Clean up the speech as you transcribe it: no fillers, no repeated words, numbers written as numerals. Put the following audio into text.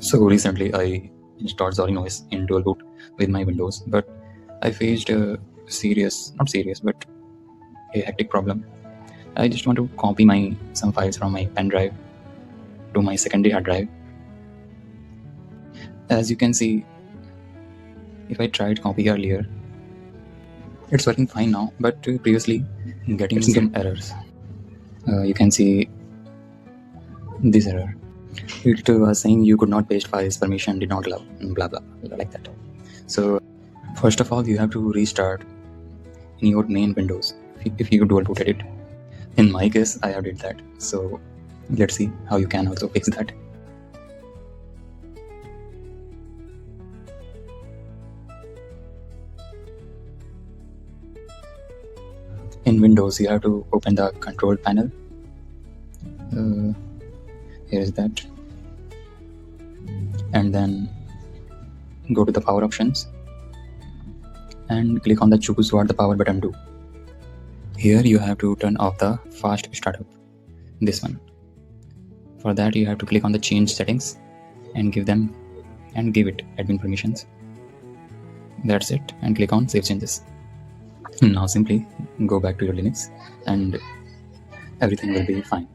So recently I installed Zolinois in dual boot with my Windows, but I faced a not serious, but a hectic problem. I just want to copy some files from my pen drive to my secondary hard drive. As you can see, if I tried copy earlier, it's working fine now, but previously getting some errors. You can see this error. It was saying you could not paste files, permission did not allow, blah blah, like that. So first of all, you have to restart in your main Windows if you dual booted it. In my case, I have did that. So let's see how you can also fix that. In Windows, you have to open the control panel. Here is that. And then go to the power options and click on the choose what the power button do. Here you have to turn off the fast startup, this one. For that you have to click on the change settings and give it admin permissions. That's it, and click on save changes. Now simply go back to your Linux and everything will be fine.